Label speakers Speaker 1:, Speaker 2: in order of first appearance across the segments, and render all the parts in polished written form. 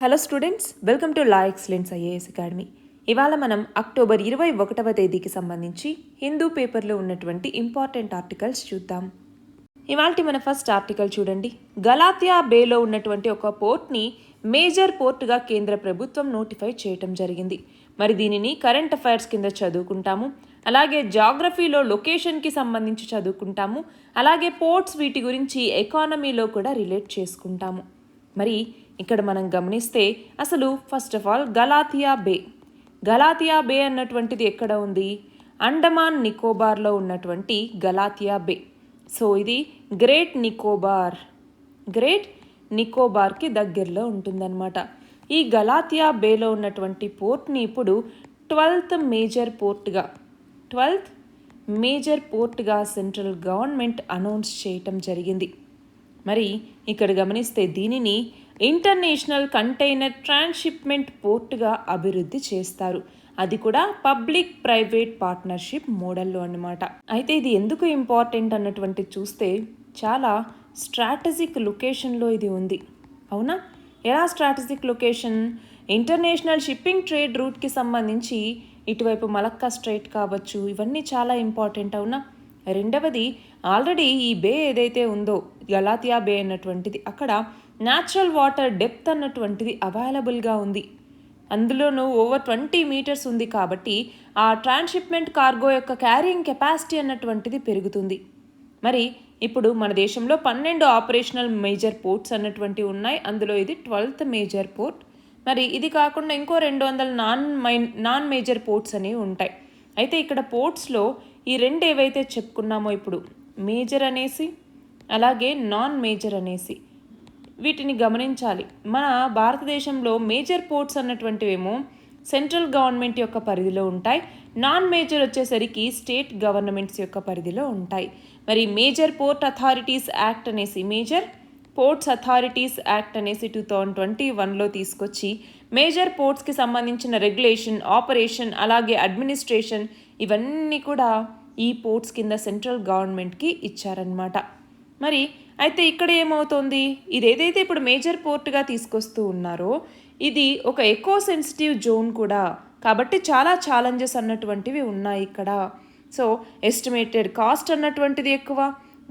Speaker 1: Hello students, welcome to law excellence IAS academy. ఇవాళ మనం October 21వ తేదీకి సంబంధించి హిందూ పేపర్లో ఉన్నటువంటి ఇంపార్టెంట్ ఆర్టికల్స్ చూద్దాం. ఇవాళ మన ఫస్ట్ ఆర్టికల్ చూడండి. గలాతియా బేలో ఉన్నటువంటి ఒక పోర్ట్ని మేజర్ పోర్టుగా కేంద్ర ప్రభుత్వం నోటిఫై చేయటం జరిగింది. మరి దీనిని కరెంట్ అఫైర్స్ కింద చదువుకుంటాము, అలాగే జాగ్రఫీలో లొకేషన్కి సంబంధించి చదువుకుంటాము, అలాగే పోర్ట్స్ వీటి గురించి ఎకానమీలో కూడా రిలేట్ చేసుకుంటాము. మరి ఇక్కడ మనం గమనిస్తే అసలు ఫస్ట్ ఆఫ్ ఆల్ గలాతియా బే అన్నటువంటిది ఎక్కడ ఉంది? అండమాన్ నికోబార్లో ఉన్నటువంటి గలాతియా బే. సో ఇది గ్రేట్ నికోబార్కి దగ్గరలో ఉంటుందన్నమాట. ఈ గలాతియా బేలో ఉన్నటువంటి పోర్ట్ని ఇప్పుడు 12th మేజర్ పోర్ట్గా సెంట్రల్ గవర్నమెంట్ అనౌన్స్ చేయటం జరిగింది. మరి ఇక్కడ గమనిస్తే దీనిని ఇంటర్నేషనల్ కంటైనర్ ట్రాన్స్షిప్మెంట్ పోర్టుగా అభివృద్ధి చేస్తారు. అది కూడా పబ్లిక్ ప్రైవేట్ పార్ట్నర్షిప్ మోడల్లో అన్నమాట. అయితే ఇది ఎందుకు ఇంపార్టెంట్ అన్నటువంటి చూస్తే చాలా స్ట్రాటజిక్ లొకేషన్లో ఇది ఉంది. అవునా? ఎలా strategic location? International shipping trade రూట్కి సంబంధించి ఇటువైపు మలక్కా స్ట్రైట్ కావచ్చు, ఇవన్నీ చాలా ఇంపార్టెంట్. అవునా? రెండవది, ఆల్రెడీ ఈ బే ఏదైతే ఉందో గలాతియా బే అన్నటువంటిది, అక్కడ న్యాచురల్ వాటర్ డెప్త్ అన్నటువంటిది అవైలబుల్గా ఉంది. అందులోనూ ఓవర్ 20 meters ఉంది కాబట్టి ఆ ట్రాన్స్షిప్మెంట్ కార్గో యొక్క క్యారింగ్ కెపాసిటీ అన్నటువంటిది పెరుగుతుంది. మరి ఇప్పుడు మన దేశంలో 12 ఆపరేషనల్ మేజర్ పోర్ట్స్ అన్నటువంటివి ఉన్నాయి. అందులో ఇది 12th మేజర్ పోర్ట్. మరి ఇది కాకుండా ఇంకో 200 నాన్ మేజర్ పోర్ట్స్ అనేవి ఉంటాయి. అయితే ఇక్కడ పోర్ట్స్లో ఈ రెండు ఏవైతే చెప్పుకున్నామో ఇప్పుడు, మేజర్ అనేసి అలాగే నాన్ మేజర్ అనేసి, వీటిని గమనించాలి. మన భారతదేశంలో మేజర్ పోర్ట్స్ అన్నటువంటివేమో సెంట్రల్ గవర్నమెంట్ యొక్క పరిధిలో ఉంటాయి. నాన్ మేజర్ వచ్చేసరికి స్టేట్ గవర్నమెంట్స్ యొక్క పరిధిలో ఉంటాయి. మరి మేజర్ పోర్ట్స్ అథారిటీస్ యాక్ట్ అనేసి 2021లో తీసుకొచ్చి మేజర్ పోర్ట్స్కి సంబంధించిన రెగ్యులేషన్, ఆపరేషన్, అలాగే అడ్మినిస్ట్రేషన్ ఇవన్నీ కూడా ఈ పోర్ట్స్ కింద సెంట్రల్ గవర్నమెంట్కి ఇచ్చారనమాట. మరి అయితే ఇక్కడ ఏమవుతుంది? ఇది ఏదైతే ఇప్పుడు మేజర్ పోర్ట్గా తీసుకొస్తూ ఉన్నారో ఇది ఒక ఎకో సెన్సిటివ్ జోన్ కూడా, కాబట్టి చాలా ఛాలెంజెస్ అన్నటువంటివి ఉన్నాయి ఇక్కడ. సో ఎస్టిమేటెడ్ కాస్ట్ అన్నటువంటిది ఎక్కువ.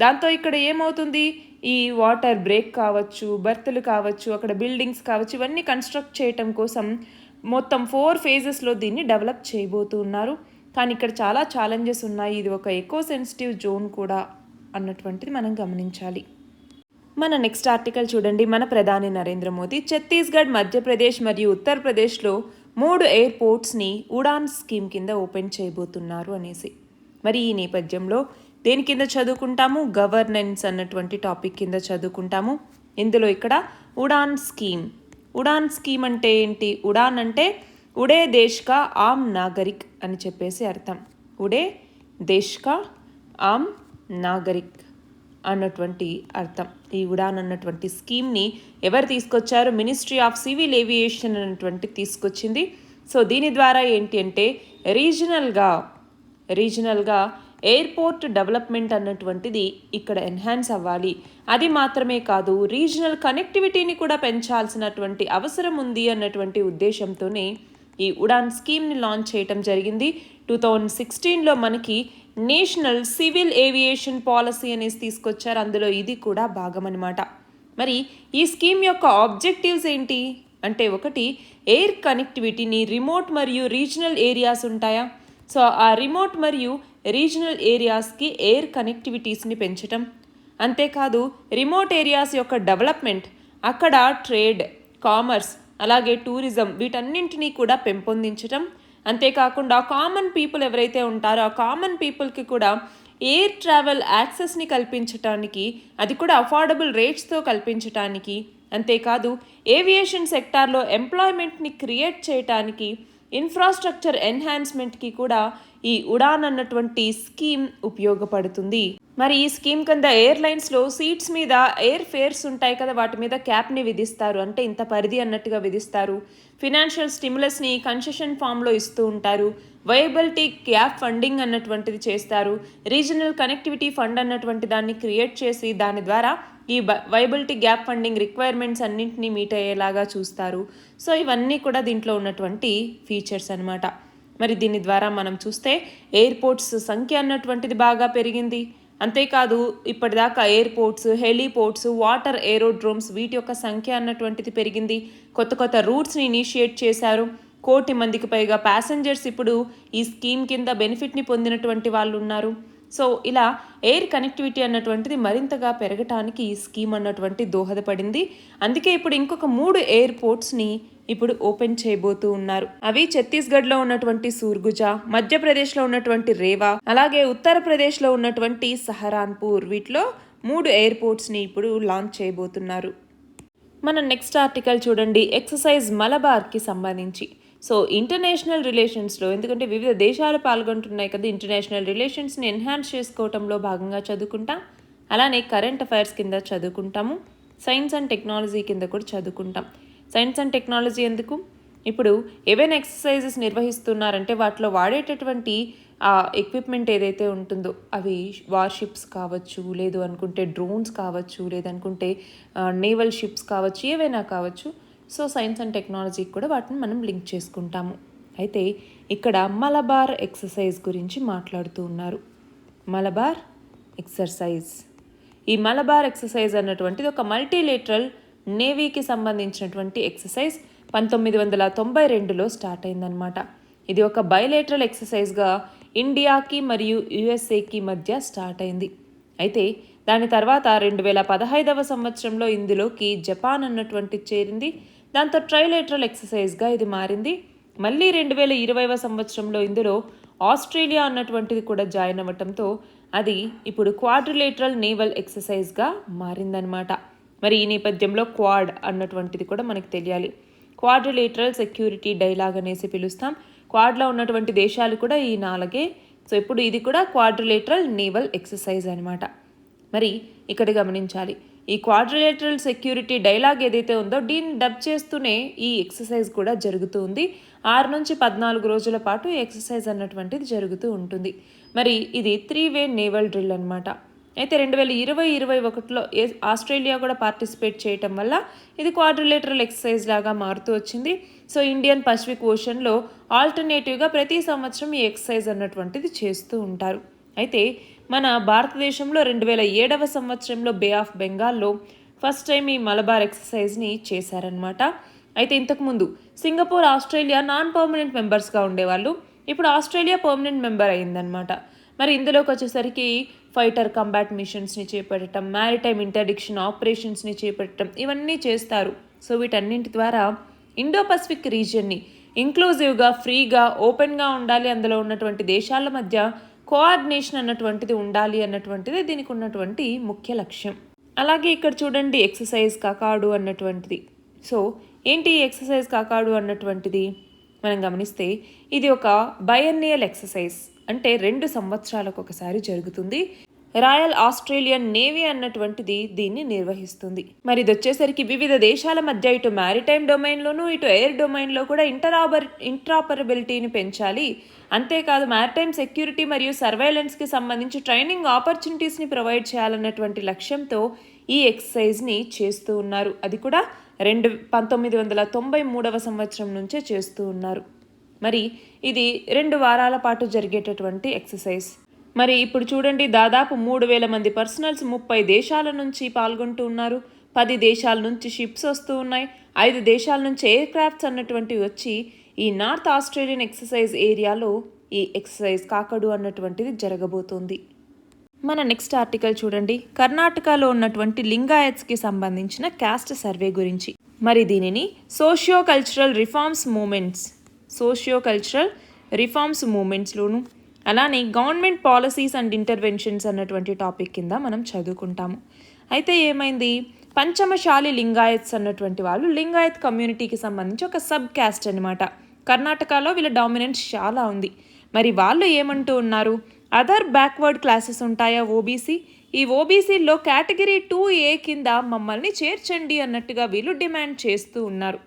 Speaker 1: దాంతో ఇక్కడ ఏమవుతుంది? ఈ వాటర్ బ్రేక్ కావచ్చు, బర్తులు కావచ్చు, అక్కడ బిల్డింగ్స్ కావచ్చు, ఇవన్నీ కన్స్ట్రక్ట్ చేయటం కోసం మొత్తం 4 phases దీన్ని డెవలప్ చేయబోతున్నారు. కానీ ఇక్కడ చాలా ఛాలెంజెస్ ఉన్నాయి. ఇది ఒక ఎకో సెన్సిటివ్ జోన్ కూడా అన్నటువంటిది మనం గమనించాలి. మన నెక్స్ట్ ఆర్టికల్ చూడండి. మన ప్రధాని నరేంద్ర మోదీ ఛత్తీస్గఢ్, మధ్యప్రదేశ్ మరియు ఉత్తరప్రదేశ్లో 3 ఎయిర్పోర్ట్స్ని ఉడాన్ స్కీమ్ కింద ఓపెన్ చేయబోతున్నారు అనేసి. మరి ఈ నేపథ్యంలో దేని కింద చదువుకుంటాము? గవర్నెన్స్ అన్నటువంటి టాపిక్ కింద చదువుకుంటాము. ఇందులో ఇక్కడ ఉడాన్ స్కీమ్ అంటే ఏంటి? ఉడాన్ అంటే ఉడే దేశ్ కా ఆమ్ నాగరిక్ అని చెప్పేసి అర్థం. ఉడే దేశ్ కా ఆమ్ నాగరిక్ అన్నటువంటి అర్థం. ఈ ఉడాన్ అన్నటువంటి స్కీమ్ని ఎవరు తీసుకొచ్చారు? మినిస్ట్రీ ఆఫ్ సివిల్ ఏవియేషన్ అన్నటువంటి తీసుకొచ్చింది. సో దీని ద్వారా ఏంటి అంటే రీజనల్గా ఎయిర్పోర్ట్ డెవలప్మెంట్ అన్నటువంటిది ఇక్కడ ఎన్హాన్స్ అవ్వాలి. అది మాత్రమే కాదు, రీజనల్ కనెక్టివిటీని కూడా పెంచాల్సినటువంటి అవసరం ఉంది అన్నటువంటి ఉద్దేశంతోనే ఈ ఉడాన్ స్కీమ్ని లాంచ్ చేయటం జరిగింది. 2016లో మనకి నేషనల్ సివిల్ ఏవియేషన్ పాలసీ అనేసి తీసుకొచ్చారు. అందులో ఇది కూడా భాగం అనమాట. మరి ఈ స్కీమ్ యొక్క ఆబ్జెక్టివ్స్ ఏంటి అంటే, ఒకటి, ఎయిర్ కనెక్టివిటీని రిమోట్ మరియు రీజనల్ ఏరియాస్ ఉంటాయా, సో ఆ రిమోట్ మరియు రీజనల్ ఏరియాస్కి ఎయిర్ కనెక్టివిటీస్ని పెంచటం. అంతేకాదు రిమోట్ ఏరియాస్ యొక్క డెవలప్మెంట్, అక్కడ ట్రేడ్, కామర్స్, అలాగే టూరిజం వీటన్నింటినీ కూడా పెంపొందించటం. అంతేకాకుండా కామన్ పీపుల్ ఎవరైతే ఉంటారో ఆ కామన్ పీపుల్కి కూడా ఎయిర్ ట్రావెల్ యాక్సెస్ని కల్పించటానికి, అది కూడా అఫోర్డబుల్ రేట్స్తో కల్పించటానికి. అంతేకాదు ఏవియేషన్ సెక్టార్లో ఎంప్లాయ్మెంట్ని క్రియేట్ చేయటానికి, ఇన్ఫ్రాస్ట్రక్చర్ ఎన్హాన్స్మెంట్కి కూడా ఈ ఉడాన్ అన్నటువంటి స్కీమ్ ఉపయోగపడుతుంది. మరి ఈ స్కీమ్ కింద ఎయిర్లైన్స్లో సీట్స్ మీద ఎయిర్ ఫేర్స్ ఉంటాయి కదా, వాటి మీద క్యాప్ని విధిస్తారు, అంటే ఇంత పరిధి అన్నట్టుగా విధిస్తారు. ఫినాన్షియల్ స్టిమ్యులస్ని కన్సెషన్ ఫామ్లో ఇస్తూ ఉంటారు. వయబిలిటీ గ్యాప్ ఫండింగ్ అన్నటువంటిది చేస్తారు. రీజనల్ కనెక్టివిటీ ఫండ్ అన్నటువంటి దాన్ని క్రియేట్ చేసి దాని ద్వారా ఈ వయబిలిటీ గ్యాప్ ఫండింగ్ రిక్వైర్మెంట్స్ అన్నింటినీ మీట్ అయ్యేలాగా చూస్తారు. సో ఇవన్నీ కూడా దీంట్లో ఉన్నటువంటి ఫీచర్స్ అనమాట. మరి దీని ద్వారా మనం చూస్తే ఎయిర్పోర్ట్స్ సంఖ్య అన్నటువంటిది బాగా పెరిగింది. అంతేకాదు ఇప్పటిదాకా ఎయిర్పోర్ట్స్, హెలీపోర్ట్స్, వాటర్ ఏరోడ్రోమ్స్ వీటి యొక్క సంఖ్య అన్నటువంటిది పెరిగింది. కొత్త కొత్త రూట్స్ని ఇనిషియేట్ చేశారు. 1,00,00,000 మందికి పైగా ప్యాసింజర్స్ ఇప్పుడు ఈ స్కీమ్ కింద బెనిఫిట్ని పొందినటువంటి వాళ్ళు ఉన్నారు. సో ఇలా ఎయిర్ కనెక్టివిటీ అన్నటువంటిది మరింతగా పెరగటానికి ఈ స్కీమ్ అన్నటువంటి దోహదపడింది. అందుకే ఇప్పుడు ఇంకొక 3 ఎయిర్పోర్ట్స్ని ఇప్పుడు ఓపెన్ చేయబోతూ ఉన్నారు. అవి ఛత్తీస్గఢ్లో ఉన్నటువంటి సూర్గుజా, మధ్యప్రదేశ్లో ఉన్నటువంటి రేవా, అలాగే ఉత్తరప్రదేశ్లో ఉన్నటువంటి సహరాన్పూర్. వీటిలో 3 ఎయిర్పోర్ట్స్ని ఇప్పుడు లాంచ్ చేయబోతున్నారు. మన నెక్స్ట్ ఆర్టికల్ చూడండి, ఎక్సర్సైజ్ మలబార్కి సంబంధించి. సో ఇంటర్నేషనల్ రిలేషన్స్లో, ఎందుకంటే వివిధ దేశాలు పాల్గొంటున్నాయి కదా, ఇంటర్నేషనల్ రిలేషన్స్ని ఎన్హాన్స్ చేసుకోవటంలో భాగంగా చదువుకుంటాం. అలానే కరెంట్ అఫైర్స్ కింద చదువుకుంటాము, సైన్స్ అండ్ టెక్నాలజీ కింద కూడా చదువుకుంటాం. సైన్స్ అండ్ టెక్నాలజీ ఎందుకు, ఇప్పుడు ఏవైనా ఎక్సర్సైజెస్ నిర్వహిస్తున్నారంటే వాటిలో వాడేటటువంటి ఎక్విప్మెంట్ ఏదైతే ఉంటుందో అవి వార్షిప్స్ కావచ్చు, లేదు అనుకుంటే డ్రోన్స్ కావచ్చు, లేదనుకుంటే నేవల్ షిప్స్ కావచ్చు, ఏవైనా కావచ్చు. సో సైన్స్ అండ్ టెక్నాలజీకి కూడా వాటిని మనం లింక్ చేసుకుంటాము. అయితే ఇక్కడ మలబార్ ఎక్సర్సైజ్ గురించి మాట్లాడుతూ ఉన్నారు. మలబార్ ఎక్సర్సైజ్, ఈ మలబార్ ఎక్సర్సైజ్ అన్నటువంటిది ఒక మల్టీలేటరల్ నేవీకి సంబంధించినటువంటి ఎక్సర్సైజ్ 1992లో స్టార్ట్ అయిందనమాట. ఇది ఒక బైలేటరల్ ఎక్సర్సైజ్గా ఇండియాకి మరియు యుఎస్ఏకి మధ్య స్టార్ట్ అయింది. అయితే దాని తర్వాత 2015వ సంవత్సరంలో ఇందులోకి జపాన్ అన్నటువంటి చేరింది. దాంతో ట్రైలేటరల్ ఎక్సర్సైజ్గా ఇది మారింది. మళ్ళీ 2020వ సంవత్సరంలో ఇందులో ఆస్ట్రేలియా అన్నటువంటిది కూడా జాయిన్ అవ్వటంతో అది ఇప్పుడు క్వాడ్రిలేటరల్ నేవల్ ఎక్సర్సైజ్గా మారిందనమాట. మరి ఈ నేపథ్యంలో క్వాడ్ అన్నటువంటిది కూడా మనకు తెలియాలి. క్వాడ్రిలేటరల్ సెక్యూరిటీ డైలాగ్ అనేసి పిలుస్తాం. క్వాడ్లో ఉన్నటువంటి దేశాలు కూడా ఈ 4. సో ఇప్పుడు ఇది కూడా క్వాడ్రిలేటరల్ నేవల్ ఎక్సర్సైజ్ అనమాట. మరి ఇక్కడ గమనించాలి, ఈ క్వాడ్రిలేటరల్ సెక్యూరిటీ డైలాగ్ ఏదైతే ఉందో దీన్ని డబ్ చేస్తూనే ఈ ఎక్సర్సైజ్ కూడా జరుగుతూ ఉంది. 6 నుంచి 14 రోజుల పాటు ఈ ఎక్సర్సైజ్ అన్నటువంటిది జరుగుతూ ఉంటుంది. మరి ఇది 3-వే నేవల్ డ్రిల్ అనమాట. అయితే 2020-21లో ఆస్ట్రేలియా కూడా పార్టిసిపేట్ చేయటం వల్ల ఇది క్వాడ్రిలేటరల్ ఎక్సర్సైజ్ లాగా మారుతూ వచ్చింది. సో ఇండియన్ పసిఫిక్ ఓషన్లో ఆల్టర్నేటివ్గా ప్రతి సంవత్సరం ఈ ఎక్సర్సైజ్ అన్నటువంటిది చేస్తూ ఉంటారు. అయితే మన భారతదేశంలో 2007వ సంవత్సరంలో బే ఆఫ్ బెంగాల్లో ఫస్ట్ టైం ఈ మలబార్ ఎక్సర్సైజ్ని చేశారనమాట. అయితే ఇంతకుముందు సింగపూర్, ఆస్ట్రేలియా నాన్ పర్మనెంట్ మెంబర్స్గా ఉండేవాళ్ళు. ఇప్పుడు ఆస్ట్రేలియా పర్మనెంట్ మెంబర్ అయిందనమాట. మరి ఇందులోకి వచ్చేసరికి ఫైటర్ కంబాట్ మిషన్స్ని చేపట్టడం, మ్యారిటైమ్ ఇంటర్డిక్షన్ ఆపరేషన్స్ని చేపట్టడం, ఇవన్నీ చేస్తారు. సో వీటన్నింటి ద్వారా ఇండో పసిఫిక్ రీజియన్ని ఇంక్లూజివ్గా, ఫ్రీగా, ఓపెన్గా ఉండాలి, అందులో ఉన్నటువంటి దేశాల మధ్య కోఆర్డినేషన్ అన్నటువంటిది ఉండాలి అన్నటువంటిది దీనికి ఉన్నటువంటి ముఖ్య లక్ష్యం. అలాగే ఇక్కడ చూడండి ఎక్సర్సైజ్ కకాడు అన్నటువంటిది. సో ఏంటి ఎక్సర్సైజ్ కకాడు అన్నటువంటిది మనం గమనిస్తే ఇది ఒక బయన్నియల్ ఎక్సర్సైజ్, అంటే 2 సంవత్సరాలకు ఒకసారి జరుగుతుంది. రాయల్ ఆస్ట్రేలియన్ నేవీ అన్నటువంటిది దీన్ని నిర్వహిస్తుంది. మరి ఇది వచ్చేసరికి వివిధ దేశాల మధ్య ఇటు మ్యారిటైమ్ డొమైన్లోనూ ఇటు ఎయిర్ డొమైన్లో కూడా ఇంటరాపరబిలిటీని పెంచాలి. అంతేకాదు మ్యారిటైమ్ సెక్యూరిటీ మరియు సర్వైలెన్స్కి సంబంధించి ట్రైనింగ్ ఆపర్చునిటీస్ని ప్రొవైడ్ చేయాలన్నటువంటి లక్ష్యంతో ఈ ఎక్సర్సైజ్ని చేస్తూ ఉన్నారు. అది కూడా 1993వ సంవత్సరం నుంచే చేస్తూ ఉన్నారు. మరి ఇది 2 వారాల పాటు జరిగేటటువంటి ఎక్సర్సైజ్. మరి ఇప్పుడు చూడండి, దాదాపు 3,000 మంది పర్సనల్స్ 30 దేశాల నుంచి పాల్గొంటూ ఉన్నారు. 10 దేశాల నుంచి షిప్స్ వస్తూ ఉన్నాయి. 5 దేశాల నుంచి ఎయిర్ క్రాఫ్ట్స్ అన్నటువంటివి వచ్చి ఈ నార్త్ ఆస్ట్రేలియన్ ఎక్సర్సైజ్ ఏరియాలో ఈ ఎక్సర్సైజ్ కాకడు అన్నటువంటిది జరగబోతోంది. మన నెక్స్ట్ ఆర్టికల్ చూడండి, కర్ణాటకలో ఉన్నటువంటి లింగాయత్స్కి సంబంధించిన క్యాస్ట్ సర్వే గురించి. మరి దీనిని సోషియో కల్చరల్ రిఫార్మ్స్ మూమెంట్స్లోను అలానే గవర్నమెంట్ పాలసీస్ అండ్ ఇంటర్వెన్షన్స్ అన్నటువంటి టాపిక్ కింద మనం చదువుకుంటాము. అయితే ఏమైంది, పంచమశాలి లింగాయత్స్ అన్నటువంటి వాళ్ళు లింగాయత్ కమ్యూనిటీకి సంబంధించి ఒక సబ్ క్యాస్ట్ అనమాట. కర్ణాటకలో వీళ్ళ డామినెన్స్ చాలా ఉంది. మరి వాళ్ళు ఏమంటూ ఉన్నారు, అదర్ బ్యాక్వర్డ్ క్లాసెస్ ఉంటాయా ఓబీసీ, ఈ ఓబీసీల్లో కేటగిరీ 2A కింద మమ్మల్ని చేర్చండి అన్నట్టుగా వీళ్ళు డిమాండ్ చేస్తూ ఉన్నారు.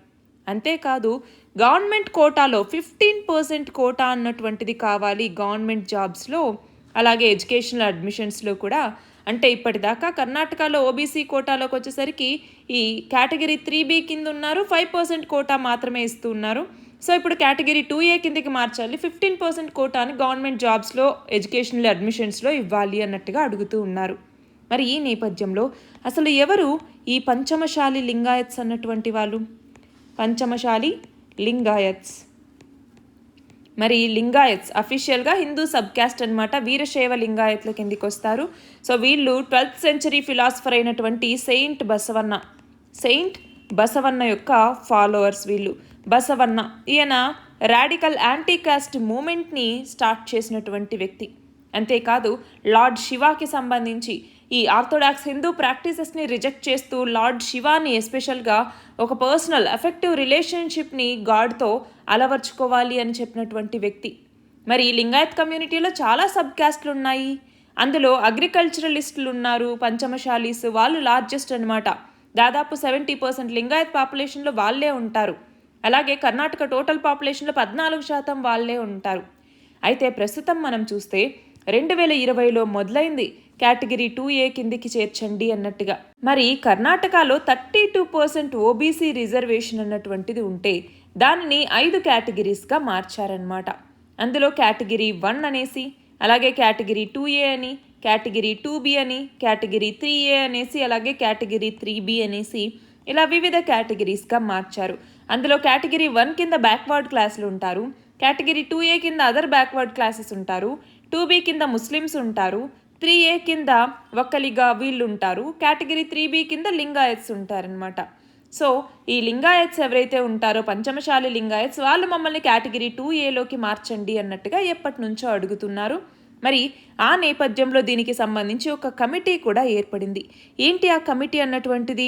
Speaker 1: అంతేకాదు గవర్నమెంట్ కోటాలో 15% కోటా అన్నటువంటిది కావాలి గవర్నమెంట్ జాబ్స్లో, అలాగే ఎడ్యుకేషనల్ అడ్మిషన్స్లో కూడా. అంటే ఇప్పటిదాకా కర్ణాటకలో ఓబీసీ కోటాలోకి వచ్చేసరికి ఈ కేటగిరీ 3B కింద ఉన్నారు, 5% కోటా మాత్రమే ఇస్తూ ఉన్నారు. సో ఇప్పుడు కేటగిరీ 2A కిందకి మార్చాలి, 15% కోటాని గవర్నమెంట్ జాబ్స్లో ఎడ్యుకేషనల్ అడ్మిషన్స్లో ఇవ్వాలి అన్నట్టుగా అడుగుతూ ఉన్నారు. మరి ఈ నేపథ్యంలో అసలు ఎవరు ఈ పంచమశాలి లింగాయత్స్ అన్నటువంటి వాళ్ళు? పంచమశాలి లింగాయత్స్. మరి లింగాయత్స్ అఫీషియల్గా హిందూ సబ్ క్యాస్ట్ అనమాట, వీరశైవ లింగాయత్ల కిందికి వస్తారు. సో వీళ్ళు 12th సెంచరీ ఫిలాసఫర్ అయినటువంటి సెయింట్ బసవన్న యొక్క ఫాలోవర్స్ వీళ్ళు. బసవన్న ఈయన రాడికల్ యాంటీ కాస్ట్ మూమెంట్ని స్టార్ట్ చేసినటువంటి వ్యక్తి. అంతేకాదు లార్డ్ శివాకి సంబంధించి ఈ ఆర్థోడాక్స్ హిందూ ప్రాక్టీసెస్ని రిజెక్ట్ చేస్తూ లార్డ్ శివాని ఎస్పెషల్గా ఒక పర్సనల్ ఎఫెక్టివ్ రిలేషన్షిప్ని గాడ్తో అలవర్చుకోవాలి అని చెప్పినటువంటి వ్యక్తి. మరి ఈ లింగాయత్ కమ్యూనిటీలో చాలా సబ్ క్యాస్ట్లు ఉన్నాయి. అందులో అగ్రికల్చరలిస్టులు ఉన్నారు, పంచమశాలీస్, వాళ్ళు లార్జెస్ట్ అనమాట. దాదాపు 70% లింగాయత్ పాపులేషన్లో వాళ్ళే ఉంటారు. అలాగే కర్ణాటక టోటల్ పాపులేషన్లో 14% వాళ్ళే ఉంటారు. అయితే ప్రస్తుతం మనం చూస్తే 2020లో మొదలైంది కేటగిరీ 2A కిందికి చేర్చండి అన్నట్టుగా. మరి కర్ణాటకలో 32% ఓబీసీ రిజర్వేషన్ అన్నటువంటిది ఉంటే దానిని 5 కేటగిరీస్గా మార్చారనమాట. అందులో కేటగిరీ 1 అనేసి, అలాగే కేటగిరీ 2A అని, కేటగిరీ 2B అని, కేటగిరీ 3A అనేసి, అలాగే కేటగిరీ 3B అనేసి ఇలా వివిధ కేటగిరీస్గా మార్చారు. అందులో కేటగిరీ 1 కింద బ్యాక్వర్డ్ క్లాసులు ఉంటారు, కేటగిరీ 2A కింద అదర్ బ్యాక్వర్డ్ క్లాసెస్ ఉంటారు, 2B కింద ముస్లిమ్స్ ఉంటారు, 3A కింద ఒక్కలిగా వీళ్ళు ఉంటారు, కేటగిరీ 3B కింద లింగాయత్స్ ఉంటారనమాట. సో ఈ లింగాయత్స్ ఎవరైతే ఉంటారో పంచమశాలి లింగాయత్స్, వాళ్ళు మమ్మల్ని కేటగిరీ 2Aలోకి మార్చండి అన్నట్టుగా ఎప్పటి నుంచో అడుగుతున్నారు. మరి ఆ నేపథ్యంలో దీనికి సంబంధించి ఒక కమిటీ కూడా ఏర్పడింది. ఏంటి ఆ కమిటీ అన్నటువంటిది?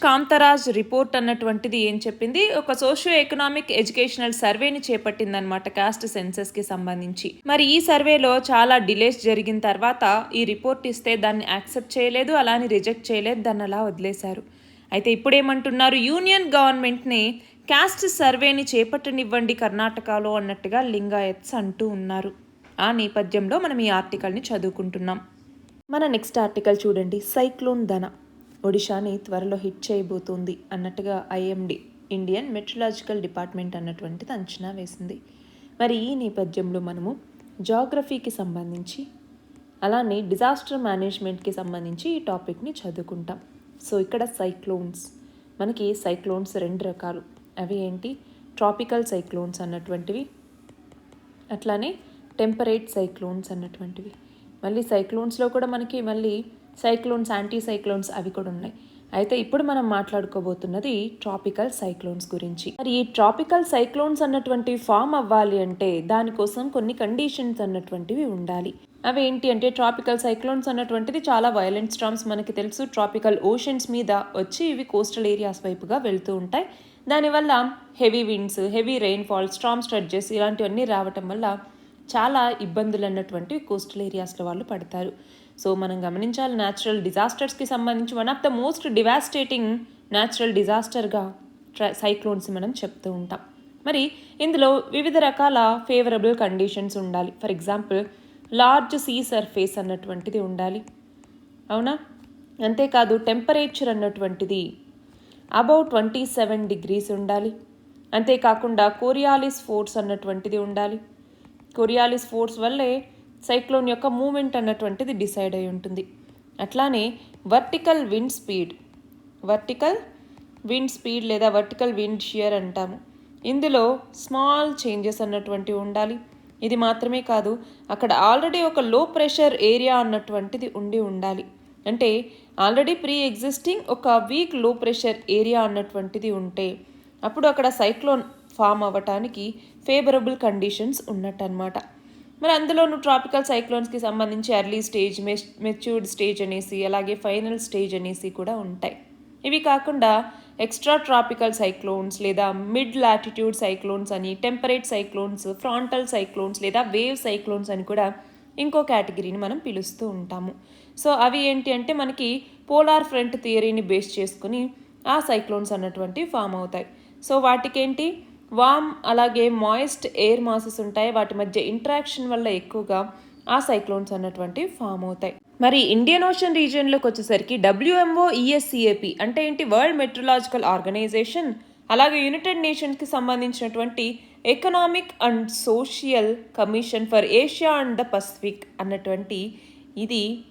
Speaker 1: కాంతరాజ్ రిపోర్ట్ అన్నటువంటిది ఏం చెప్పింది? ఒక సోషియో ఎకనామిక్ ఎడ్యుకేషనల్ సర్వేని చేపట్టిందనమాట కాస్ట్ సెన్సస్కి సంబంధించి. మరి ఈ సర్వేలో చాలా డిలేస్ జరిగిన తర్వాత ఈ రిపోర్ట్ ఇస్తే దాన్ని యాక్సెప్ట్ చేయలేదు, అలాని రిజెక్ట్ చేయలేదు, దాన్ని అలా వదిలేశారు. అయితే ఇప్పుడేమంటున్నారు? యూనియన్ గవర్నమెంట్ని కాస్ట్ సర్వేని చేపట్టనివ్వండి కర్ణాటకలో అన్నట్టుగా లింగాయత్స్ అంటూ ఉన్నారు. ఆ నేపథ్యంలో మనం ఈ ఆర్టికల్ని చదువుకుంటున్నాం. మన నెక్స్ట్ ఆర్టికల్ చూడండి. సైక్లోన్ ధన ఒడిషాని త్వరలో హిట్ చేయబోతుంది అన్నట్టుగా ఐఎండి, ఇండియన్ మెట్రలాజికల్ డిపార్ట్మెంట్ అన్నటువంటిది అంచనా వేసింది. మరి ఈ నేపథ్యంలో మనము జాగ్రఫీకి సంబంధించి అలానే డిజాస్టర్ మేనేజ్మెంట్కి సంబంధించి ఈ టాపిక్ని చదువుకుంటాం. సో ఇక్కడ మనకి సైక్లోన్స్ 2 రకాలు. అవి ఏంటి? ట్రాపికల్ సైక్లోన్స్ అన్నటువంటివి, అట్లానే టెంపరేట్ సైక్లోన్స్ అన్నటువంటివి. మళ్ళీ సైక్లోన్స్లో కూడా మనకి సైక్లోన్స్, యాంటీ సైక్లోన్స్ అవి కూడా ఉన్నాయి. అయితే ఇప్పుడు మనం మాట్లాడుకోబోతున్నది ట్రాపికల్ సైక్లోన్స్ గురించి. మరి ఈ ట్రాపికల్ సైక్లోన్స్ అన్నటువంటి ఫామ్ అవ్వాలి అంటే దానికోసం కొన్ని కండిషన్స్ అన్నటువంటివి ఉండాలి. అవి ఏంటి అంటే, ట్రాపికల్ సైక్లోన్స్ అన్నటువంటిది చాలా వైలెంట్ స్టార్మ్స్ మనకి తెలుసు. ట్రాపికల్ ఓషన్స్ మీద వచ్చి ఇవి కోస్టల్ ఏరియాస్ వైపుగా వెళ్తూ ఉంటాయి. దానివల్ల heavy winds, heavy rainfall, storm surges ఇలాంటివన్నీ రావటం వల్ల చాలా ఇబ్బందులు అన్నటువంటివి కోస్టల్ ఏరియాస్లో వాళ్ళు పడతారు. సో మనం గమనించాలి, న్యాచురల్ డిజాస్టర్స్కి సంబంధించి one of the most devastating natural డిజాస్టర్గా సైక్లోన్స్ మనం చెప్తూ ఉంటాం. మరి ఇందులో వివిధ రకాల ఫేవరబుల్ కండిషన్స్ ఉండాలి. For example, large sea surface అన్నటువంటిది ఉండాలి, అవునా? అంతేకాదు టెంపరేచర్ అన్నటువంటిది అబౌవ్ 27 degrees ఉండాలి. అంతేకాకుండా కోరియాలిస్ ఫోర్స్ అన్నటువంటిది ఉండాలి. కోరియాలిస్ ఫోర్స్ వల్లే సైక్లోన్ యొక్క మూమెంట్ అన్నటువంటిది డిసైడ్ అయి ఉంటుంది. అట్లానే వర్టికల్ విండ్ స్పీడ్ లేదా వర్టికల్ విండ్ షియర్ అంటాము. ఇందులో స్మాల్ చేంజెస్ అన్నటువంటివి ఉండాలి. ఇది మాత్రమే కాదు, అక్కడ ఆల్రెడీ ఒక లో ప్రెషర్ ఏరియా అన్నటువంటిది ఉండాలి. అంటే ఆల్రెడీ ప్రీ ఎగ్జిస్టింగ్ ఒక వీక్ లో ప్రెషర్ ఏరియా అన్నటువంటిది ఉంటే అప్పుడు అక్కడ సైక్లోన్ ఫామ్ అవ్వటానికి ఫేవరబుల్ కండిషన్స్ ఉన్నట్టు అనమాట. మరి అందులోనూ ట్రాపికల్ సైక్లోన్స్కి సంబంధించి ఎర్లీ స్టేజ్, మెచ్యూర్డ్ స్టేజ్ అనేసి, అలాగే ఫైనల్ స్టేజ్ అనేసి కూడా ఉంటాయి. ఇవి కాకుండా ఎక్స్ట్రా ట్రాపికల్ సైక్లోన్స్ లేదా మిడ్ లాటిట్యూడ్ సైక్లోన్స్ అని, టెంపరేట్ సైక్లోన్స్, ఫ్రాంటల్ సైక్లోన్స్ లేదా వేవ్ సైక్లోన్స్ అని కూడా ఇంకో కేటగిరీని మనం పిలుస్తూ ఉంటాము. సో అవి ఏంటి అంటే మనకి పోలార్ ఫ్రంట్ థియరీని బేస్ చేసుకుని ఆ సైక్లోన్స్ అన్నటువంటి ఫామ్ అవుతాయి. సో వాటికేంటి వామ్ అలాగే మాయిస్ట్ ఎయిర్ మాసెస్ ఉంటాయి. వాటి మధ్య ఇంటరాక్షన్ వల్ల ఎక్కువగా ఆ సైక్లోన్స్ అన్నటువంటి ఫామ్ అవుతాయి. మరి ఇండియన్ ఓషన్ రీజియన్లోకి వచ్చేసరికి WMO ESCAP అంటే ఏంటి, వరల్డ్ మెట్రలాజికల్ ఆర్గనైజేషన్, అలాగే యునైటెడ్ నేషన్స్కి సంబంధించినటువంటి economic and social commission for Asia and the Pacific అన్నటువంటి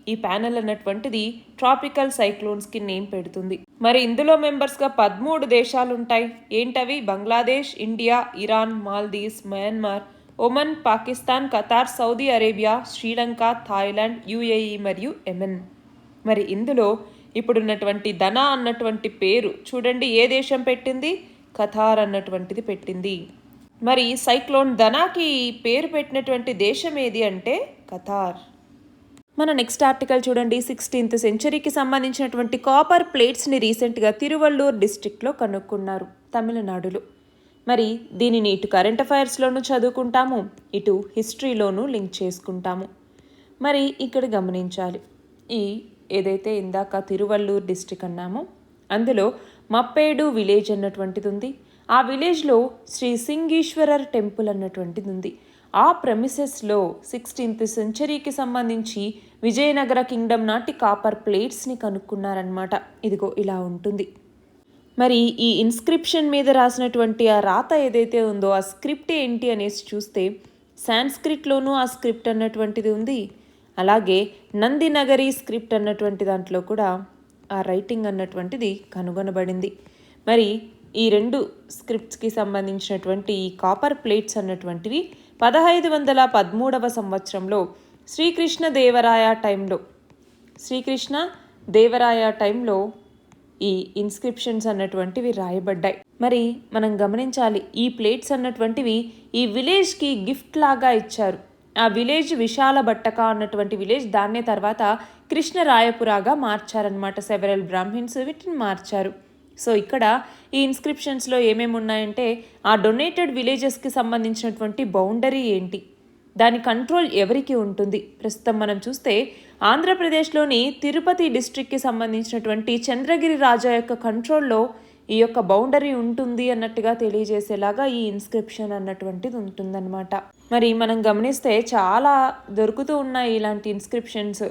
Speaker 1: ఈ ప్యానెల్ అన్నటువంటిది ట్రాపికల్ సైక్లోన్స్కి నేమ్ పెడుతుంది. మరి ఇందులో మెంబర్స్గా 13 దేశాలు ఉంటాయి. ఏంటవి? Bangladesh, India, Iran, Maldives, Myanmar, Oman, Pakistan, Qatar, Saudi Arabia, Sri Lanka, Thailand, UAE మరియు యెమెన్. మరి ఇందులో ఇప్పుడున్నటువంటి ధనా అన్నటువంటి పేరు చూడండి, ఏ దేశం పెట్టింది? ఖతార్ అన్నటువంటిది పెట్టింది. మరి సైక్లోన్ ధనాకి పేరు పెట్టినటువంటి దేశం ఏది అంటే ఖతార్. మన నెక్స్ట్ ఆర్టికల్ చూడండి. 16th సెంచరీకి సంబంధించినటువంటి కాపర్ ప్లేట్స్ని రీసెంట్గా తిరువల్లూర్ డిస్ట్రిక్ట్లో కనుక్కున్నారు, తమిళనాడులో. మరి దీనిని ఇటు కరెంట్ అఫైర్స్లోనూ చదువుకుంటాము, ఇటు హిస్టరీలోనూ లింక్ చేసుకుంటాము. మరి ఇక్కడ గమనించాలి, ఏదైతే ఇందాక తిరువల్లూర్ డిస్ట్రిక్ట్ అన్నామో అందులో మప్పేడు విలేజ్ అన్నటువంటిది ఉంది. ఆ విలేజ్లో శ్రీ సింగీశ్వరర్ టెంపుల్ అన్నటువంటిది ఉంది. ఆ ప్రెమిసెస్లో 16th సెంచరీకి సంబంధించి విజయనగర కింగ్డమ్ నాటి కాపర్ ప్లేట్స్ని కనుక్కున్నారనమాట. ఇదిగో ఇలా ఉంటుంది. మరి ఈ ఇన్స్క్రిప్షన్ మీద రాసినటువంటి ఆ రాత ఏదైతే ఉందో ఆ స్క్రిప్ట్ ఏంటి అనేసి చూస్తే సాంస్క్రిట్లోనూ ఆ స్క్రిప్ట్ అన్నటువంటిది ఉంది. అలాగే నందినగరి స్క్రిప్ట్ అన్నటువంటి దాంట్లో కూడా ఆ రైటింగ్ అన్నటువంటిది కనుగొనబడింది. మరి ఈ 2 స్క్రిప్ట్స్కి సంబంధించినటువంటి ఈ కాపర్ ప్లేట్స్ అన్నటువంటివి 1513వ సంవత్సరంలో శ్రీకృష్ణ దేవరాయ టైంలో ఈ ఇన్స్క్రిప్షన్స్ అన్నటువంటివి రాయబడ్డాయి. మరి మనం గమనించాలి, ఈ ప్లేట్స్ అన్నటువంటివి ఈ విలేజ్కి గిఫ్ట్ లాగా ఇచ్చారు. ఆ విలేజ్ విశాల బట్టక అన్నటువంటి విలేజ్ దాన్నే తర్వాత కృష్ణరాయపురాగా మార్చారనమాట. సెవెరల్ బ్రాహ్మిన్స్ వీటిని మార్చారు. సో ఇక్కడ ఈ ఇన్స్క్రిప్షన్స్లో ఏమేమి ఉన్నాయంటే ఆ డొనేటెడ్ విలేజెస్కి సంబంధించినటువంటి బౌండరీ ఏంటి, దాని కంట్రోల్ ఎవరికి ఉంటుంది. ప్రస్తుతం మనం చూస్తే ఆంధ్రప్రదేశ్లోని తిరుపతి డిస్ట్రిక్ట్కి సంబంధించినటువంటి చంద్రగిరి రాజా యొక్క కంట్రోల్లో ఈ యొక్క బౌండరీ ఉంటుంది అన్నట్టుగా తెలియజేసేలాగా ఈ ఇన్స్క్రిప్షన్ అన్నటువంటిది ఉంటుందన్నమాట. మరి మనం గమనిస్తే చాలా దొరుకుతూ ఉన్నాయి ఇలాంటి inscriptions.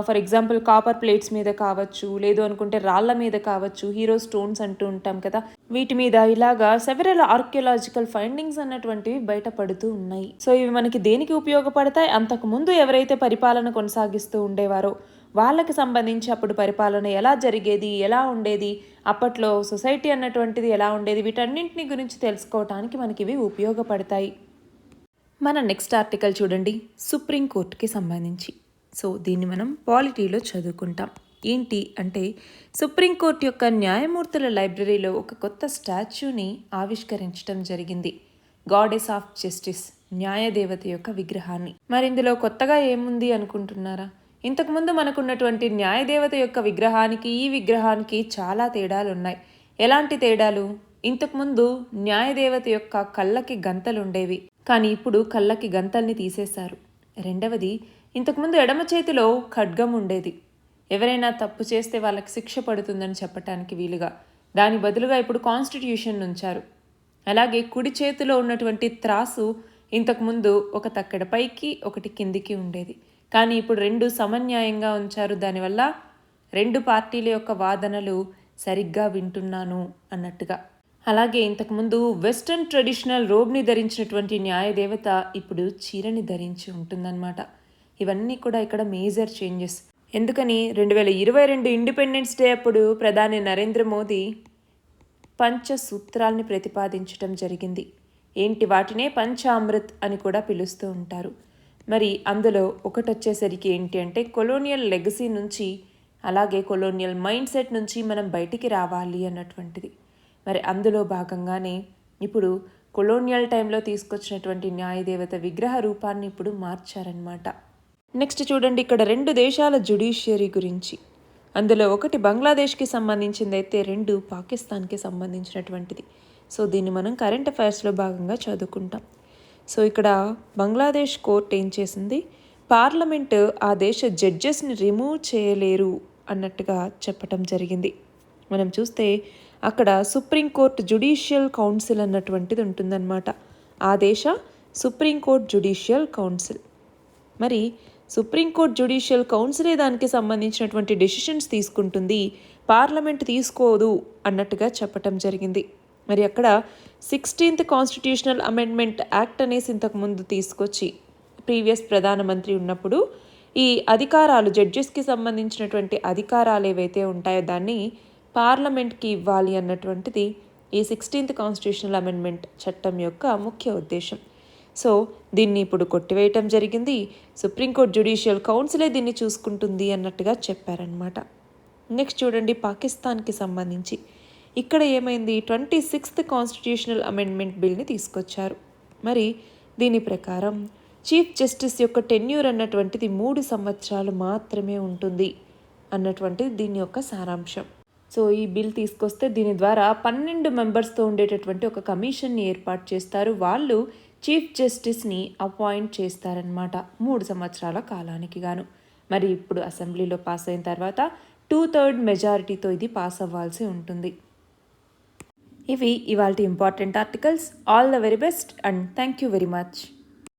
Speaker 1: For example copper plates మీద కావచ్చు, లేదు అనుకుంటే రాళ్ల మీద కావచ్చు, హీరో స్టోన్స్ అంటూ ఉంటాం కదా, వీటి మీద ఇలాగా సెవెరల్ ఆర్కియలాజికల్ ఫైండింగ్స్ అన్నటువంటివి బయటపడుతూ ఉన్నాయి. సో ఇవి మనకి దేనికి ఉపయోగపడతాయి? అంతకుముందు ఎవరైతే పరిపాలన కొనసాగిస్తూ ఉండేవారో వాళ్ళకి సంబంధించి అప్పుడు పరిపాలన ఎలా జరిగేది, ఎలా ఉండేది, అప్పట్లో సొసైటీ అన్నటువంటిది ఎలా ఉండేది, వీటన్నింటిని గురించి తెలుసుకోవటానికి మనకి ఇవి ఉపయోగపడతాయి. మన నెక్స్ట్ ఆర్టికల్ చూడండి, సుప్రీంకోర్టుకి సంబంధించి. సో దీన్ని మనం పాలిటీలో చదువుకుంటాం. ఏంటి అంటే సుప్రీంకోర్టు యొక్క న్యాయమూర్తుల లైబ్రరీలో ఒక కొత్త స్టాచ్యూని ఆవిష్కరించడం జరిగింది. గాడెస్ ఆఫ్ జస్టిస్, న్యాయదేవత యొక్క విగ్రహాన్ని. మరి ఇందులో కొత్తగా ఏముంది అనుకుంటున్నారా? ఇంతకుముందు మనకున్నటువంటి న్యాయదేవత యొక్క విగ్రహానికి ఈ విగ్రహానికి చాలా తేడాలు ఉన్నాయి. ఎలాంటి తేడాలు? ఇంతకుముందు న్యాయదేవత యొక్క కళ్ళకి గంతలు ఉండేవి, కానీ ఇప్పుడు కళ్ళకి గంతల్ని తీసేశారు. రెండవది, ఇంతకుముందు ఎడమ చేతిలో ఖడ్గం ఉండేది. ఎవరైనా తప్పు చేస్తే వాళ్ళకి శిక్ష పడుతుందని చెప్పటానికి వీలుగా దాని బదులుగా ఇప్పుడు కాన్స్టిట్యూషన్ ఉంచారు. అలాగే కుడి చేతిలో ఉన్నటువంటి త్రాసు ఇంతకుముందు ఒక తక్కెడ పైకి ఒకటి కిందికి ఉండేది, కానీ ఇప్పుడు 2 సమన్యాయంగా ఉంచారు. దానివల్ల 2 పార్టీల యొక్క వాదనలు సరిగ్గా వింటున్నాను అన్నట్టుగా. అలాగే ఇంతకుముందు వెస్టర్న్ ట్రెడిషనల్ రోబ్ని ధరించినటువంటి న్యాయదేవత ఇప్పుడు చీరని ధరించి ఉంటుందన్నమాట. ఇవన్నీ కూడా ఇక్కడ మేజర్ చేంజెస్. ఎందుకని 2022 ఇండిపెండెన్స్ డే అప్పుడు ప్రధాని నరేంద్ర మోదీ పంచసూత్రాల్ని ప్రతిపాదించడం జరిగింది. ఏంటి? వాటినే పంచామృత్ అని కూడా పిలుస్తూ ఉంటారు. మరి అందులో ఒకటి వచ్చేసరికి ఏంటి అంటే కొలోనియల్ లెగసీ నుంచి, అలాగే కొలోనియల్ మైండ్ సెట్ నుంచి మనం బయటికి రావాలి అన్నటువంటిది. మరి అందులో భాగంగానే ఇప్పుడు కొలోనియల్ టైంలో తీసుకొచ్చినటువంటి న్యాయదేవత విగ్రహ రూపాన్ని ఇప్పుడు మార్చారనమాట. నెక్స్ట్ చూడండి, ఇక్కడ 2 దేశాల జ్యుడిషియరీ గురించి. అందులో ఒకటి బంగ్లాదేశ్కి సంబంధించింది అయితే 2 పాకిస్తాన్కి సంబంధించినటువంటిది. సో దీన్ని మనం కరెంట్ అఫైర్స్లో భాగంగా చదువుకుంటాం. సో ఇక్కడ బంగ్లాదేశ్ కోర్ట్ ఏం చేసింది, పార్లమెంటు ఆ దేశ జడ్జెస్ని రిమూవ్ చేయలేరు అన్నట్టుగా చెప్పటం జరిగింది. మనం చూస్తే అక్కడ సుప్రీంకోర్టు జ్యుడిషియల్ కౌన్సిల్ అన్నటువంటిది ఉంటుందన్నమాట. ఆ దేశ సుప్రీంకోర్టు జ్యుడిషియల్ కౌన్సిల్. మరి సుప్రీంకోర్టు జ్యుడిషియల్ కౌన్సిలే దానికి సంబంధించినటువంటి డెసిషన్స్ తీసుకుంటుంది, పార్లమెంట్ తీసుకోదు అన్నట్టుగా చెప్పటం జరిగింది. మరి అక్కడ 16th కాన్స్టిట్యూషనల్ అమెండ్మెంట్ యాక్ట్ అనేసి ఇంతకుముందు తీసుకొచ్చి ప్రీవియస్ ప్రధానమంత్రి ఉన్నప్పుడు ఈ అధికారాలు జడ్జెస్కి సంబంధించినటువంటి అధికారాలు ఏవైతే ఉంటాయో దాన్ని పార్లమెంట్కి ఇవ్వాలి అన్నటువంటిది ఈ 16th కాన్స్టిట్యూషనల్ అమెండ్మెంట్ చట్టం యొక్క ముఖ్య ఉద్దేశం. సో దీన్ని ఇప్పుడు కొట్టివేయటం జరిగింది. సుప్రీంకోర్టు జ్యుడిషియల్ కౌన్సిలే దీన్ని చూసుకుంటుంది అన్నట్టుగా చెప్పారనమాట. నెక్స్ట్ చూడండి, పాకిస్తాన్కి సంబంధించి ఇక్కడ ఏమైంది, 26th కాన్స్టిట్యూషనల్ అమెండ్మెంట్ బిల్ని తీసుకొచ్చారు. మరి దీని ప్రకారం చీఫ్ జస్టిస్ యొక్క టెన్యూర్ అన్నటువంటిది 3 సంవత్సరాలు మాత్రమే ఉంటుంది అన్నటువంటిది దీని యొక్క సారాంశం. సో ఈ బిల్ తీసుకొస్తే దీని ద్వారా 12 మెంబర్స్తో ఉండేటటువంటి ఒక కమిషన్ని ఏర్పాటు చేస్తారు. వాళ్ళు చీఫ్ జస్టిస్ని అపాయింట్ చేస్తారనమాట 3 సంవత్సరాల కాలానికి గాను. మరి ఇప్పుడు అసెంబ్లీలో పాస్ అయిన తర్వాత 2/3 మెజారిటీతో ఇది పాస్ అవ్వాల్సి ఉంటుంది. ఇవి ఇవాల్టి important articles. All the very best and thank you very much.